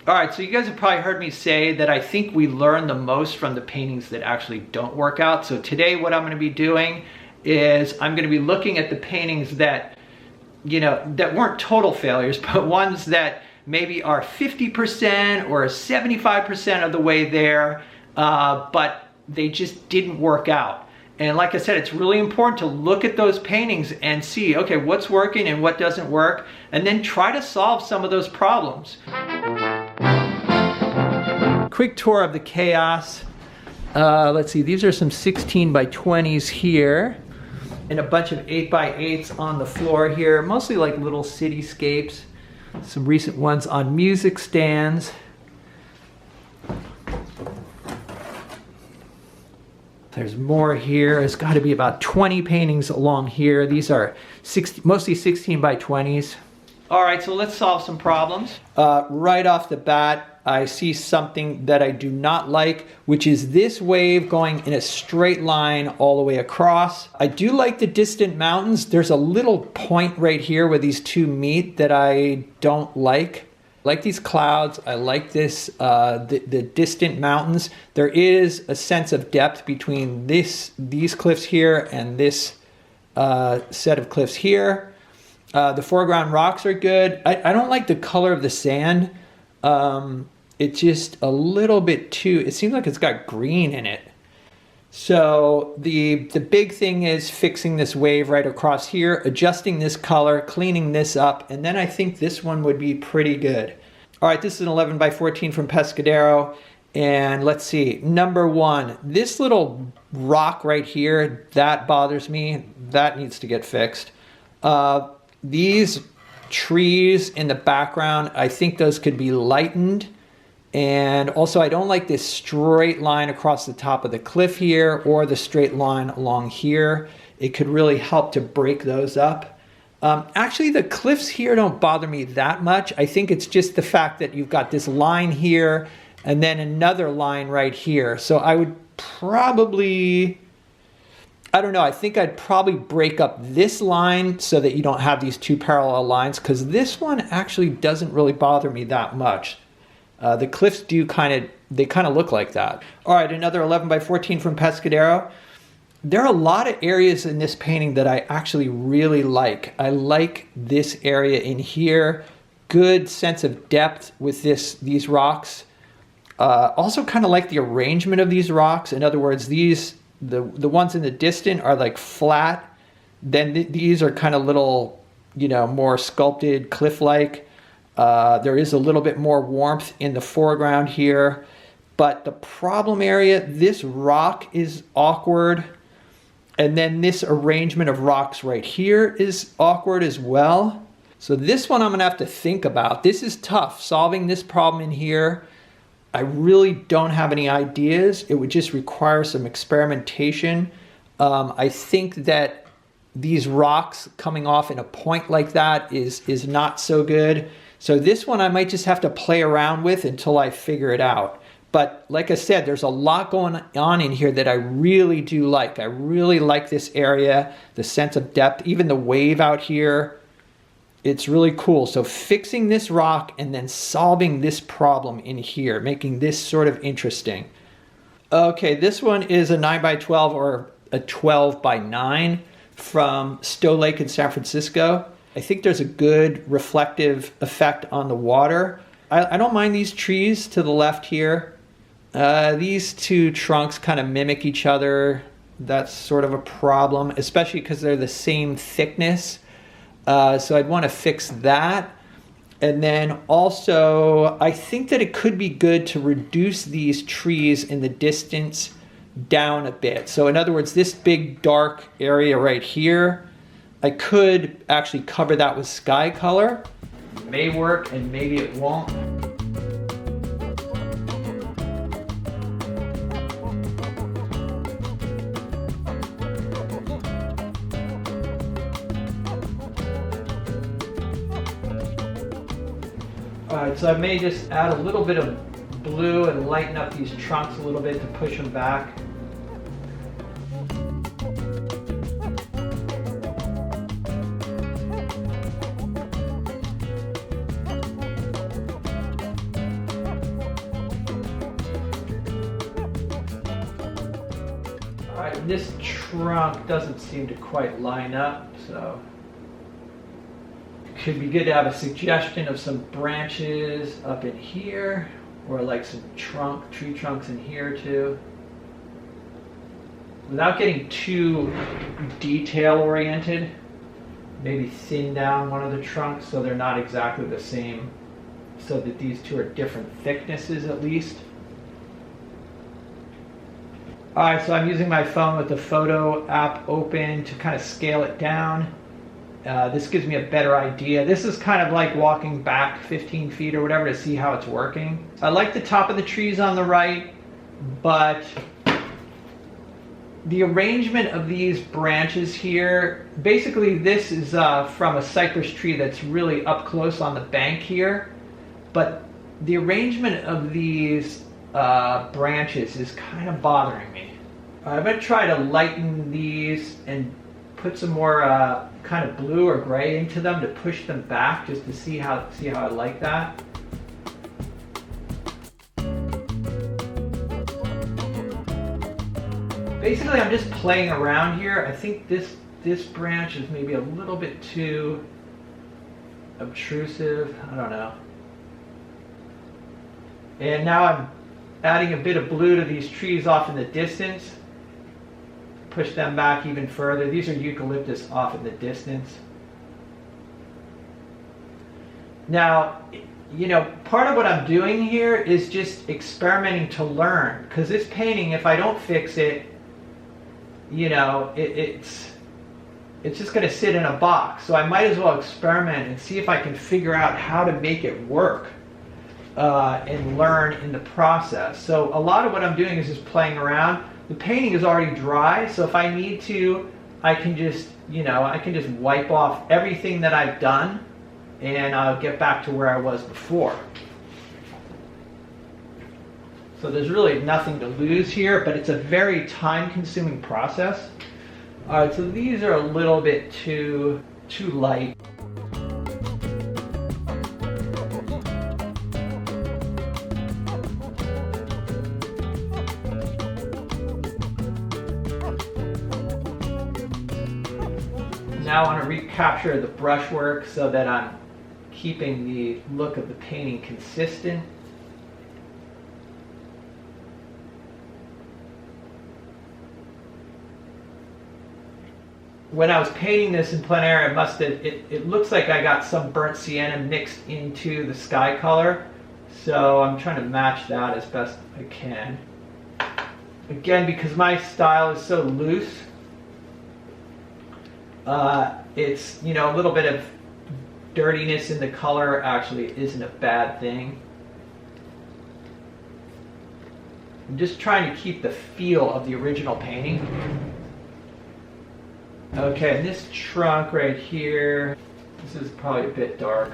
All right, so you guys have probably heard me say that I think we learn the most from the paintings that actually don't work out. So today what I'm gonna be doing is I'm gonna be looking at the paintings that, you know, that weren't total failures, but ones that maybe are 50% or 75% of the way there, but they just didn't work out. And like I said, it's really important to look at those paintings and see, okay, what's working and what doesn't work, and then try to solve some of those problems. Quick tour of the chaos. Let's see, these are some 16 by 20s here, and a bunch of 8 by 8s on the floor here, mostly like little cityscapes. Some recent ones on music stands. There's more here. There's got to be about 20 paintings along here. These are mostly 16 by 20s. All right, so let's solve some problems. Right off the bat, I see something that I do not like, which is this wave going in a straight line all the way across. I do like the distant mountains. There's a little point right here where these two meet that I don't like. I like these clouds. I like this, the distant mountains. There is a sense of depth between these cliffs here and this set of cliffs here. The foreground rocks are good. I don't like the color of the sand. It's just a little bit too, it seems like it's got green in it. So the big thing is fixing this wave right across here, adjusting this color, cleaning this up, and then I think this one would be pretty good. All right, this is an 11 by 14 from Pescadero. And let's see, number one, this little rock right here, that bothers me. That needs to get fixed. These trees in the background, I think those could be lightened. And also I don't like this straight line across the top of the cliff here or the straight line along here. It could really help to break those up. Actually, the cliffs here don't bother me that much. I think it's just the fact that you've got this line here and then another line right here. So I would probably, I don't know, I think I'd probably break up this line so that you don't have these two parallel lines, because this one actually doesn't really bother me that much. The cliffs do kind of look like that. All right, another 11 by 14 from Pescadero. There are a lot of areas in this painting that I actually really like. I like this area in here. Good sense of depth with these rocks. Also kind of like the arrangement of these rocks. In other words, the ones in the distant are like flat. Then these are kind of little, you know, more sculpted cliff-like. There is a little bit more warmth in the foreground here, but the problem area, this rock is awkward. And then this arrangement of rocks right here is awkward as well. So this one I'm gonna have to think about. This is tough, solving this problem in here. I really don't have any ideas. It would just require some experimentation. I think that these rocks coming off in a point like that is not so good. So this one I might just have to play around with until I figure it out. But like I said, there's a lot going on in here that I really do like. I really like this area, the sense of depth, even the wave out here. It's really cool. So fixing this rock and then solving this problem in here, making this sort of interesting. Okay, this one is a 9 by 12 or a 12 by 9 from Stowe Lake in San Francisco. I think there's a good reflective effect on the water. I don't mind these trees to the left here. These two trunks kind of mimic each other. That's sort of a problem, especially because they're the same thickness. So I'd want to fix that. And then also, I think that it could be good to reduce these trees in the distance down a bit. So in other words, this big dark area right here, I could actually cover that with sky color. It may work and maybe it won't. Alright, so I may just add a little bit of blue and lighten up these trunks a little bit to push them back. All right, this trunk doesn't seem to quite line up, so could be good to have a suggestion of some branches up in here, or like some tree trunks in here too. Without getting too detail oriented, maybe thin down one of the trunks so they're not exactly the same, so that these two are different thicknesses at least. All right, so I'm using my phone with the photo app open to kind of scale it down. This gives me a better idea. This is kind of like walking back 15 feet or whatever to see how it's working. I like the top of the trees on the right, but the arrangement of these branches here, basically this is from a cypress tree that's really up close on the bank here, but the arrangement of these branches is kind of bothering me. I'm going to try to lighten these and put some more kind of blue or gray into them to push them back, just to see how I like that. Basically, I'm just playing around here. I think this branch is maybe a little bit too obtrusive. I don't know. And now I'm adding a bit of blue to these trees off in the distance. Push them back even further. These are eucalyptus off in the distance. Now, you know, part of what I'm doing here is just experimenting to learn, because this painting, if I don't fix it, you know, it's just going to sit in a box. So I might as well experiment and see if I can figure out how to make it work and learn in the process. So a lot of what I'm doing is just playing around. The painting is already dry, so if I need to, I can just, you know, I can just wipe off everything that I've done and I'll get back to where I was before. So there's really nothing to lose here, but it's a very time-consuming process. All right, so these are a little bit too light. Now I want to recapture the brushwork so that I'm keeping the look of the painting consistent. When I was painting this in plein air, it looks like I got some burnt sienna mixed into the sky color. So I'm trying to match that as best I can. Again, because my style is so loose, it's, you know, a little bit of dirtiness in the color actually isn't a bad thing. I'm just trying to keep the feel of the original painting. Okay, and this trunk right here, this is probably a bit dark.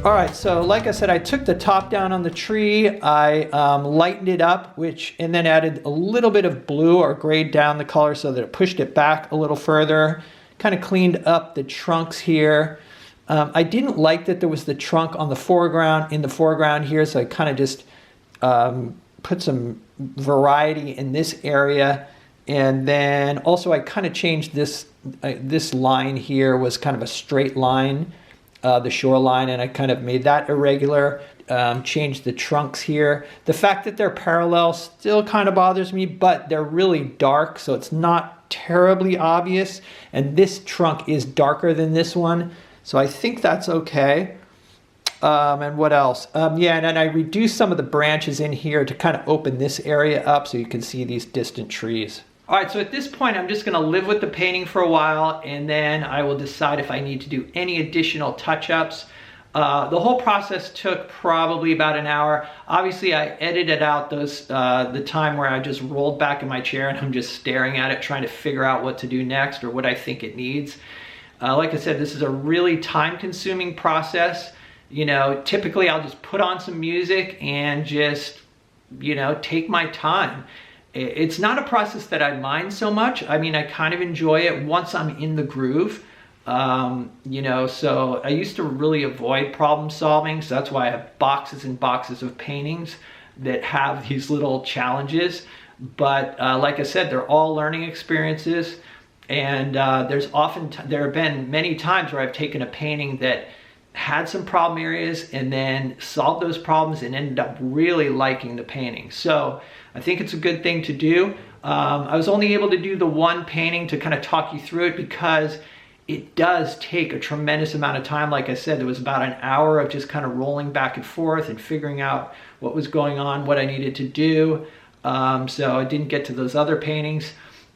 All right, so like I said, I took the top down on the tree, I lightened it up, and then added a little bit of blue or grayed down the color so that it pushed it back a little further. Kind of cleaned up the trunks here. I didn't like that there was the trunk on the foreground, in the foreground here, so I kind of just put some variety in this area. And then also I kind of changed this, this line here was kind of a straight line. The shoreline, and I kind of made that irregular, changed the trunks here. The fact that they're parallel still kind of bothers me, but they're really dark, so it's not terribly obvious. And this trunk is darker than this one, so I think that's okay. And what else? Yeah, and then I reduced some of the branches in here to kind of open this area up so you can see these distant trees. All right, so at this point, I'm just gonna live with the painting for a while, and then I will decide if I need to do any additional touch-ups. The whole process took probably about an hour. Obviously, I edited out those the time where I just rolled back in my chair and I'm just staring at it, trying to figure out what to do next or what I think it needs. Like I said, this is a really time-consuming process. You know, typically I'll just put on some music and just, you know, take my time. It's not a process that I mind so much. I mean, I kind of enjoy it once I'm in the groove. You know, so I used to really avoid problem solving. So that's why I have boxes and boxes of paintings that have these little challenges. But like I said, they're all learning experiences. And there have been many times where I've taken a painting that had some problem areas and then solved those problems and ended up really liking the painting. So I think it's a good thing to do. I was only able to do the one painting to kind of talk you through it because it does take a tremendous amount of time. Like I said, there was about an hour of just kind of rolling back and forth and figuring out what was going on, what I needed to do. So I didn't get to those other paintings.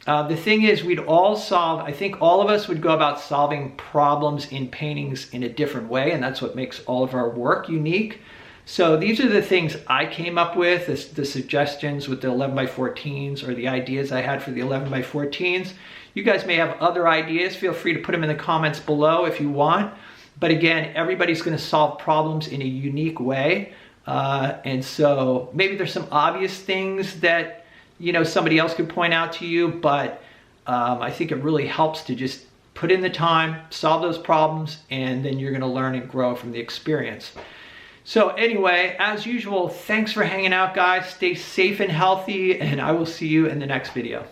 The thing is, I think all of us would go about solving problems in paintings in a different way, and that's what makes all of our work unique. So these are the things I came up with, the suggestions with the 11x14s or the ideas I had for the 11x14s. You guys may have other ideas. Feel free to put them in the comments below if you want. But again, everybody's going to solve problems in a unique way. And so maybe there's some obvious things that somebody else could point out to you, but I think it really helps to just put in the time, solve those problems, and then you're gonna learn and grow from the experience. So anyway, as usual, thanks for hanging out, guys. Stay safe and healthy, and I will see you in the next video.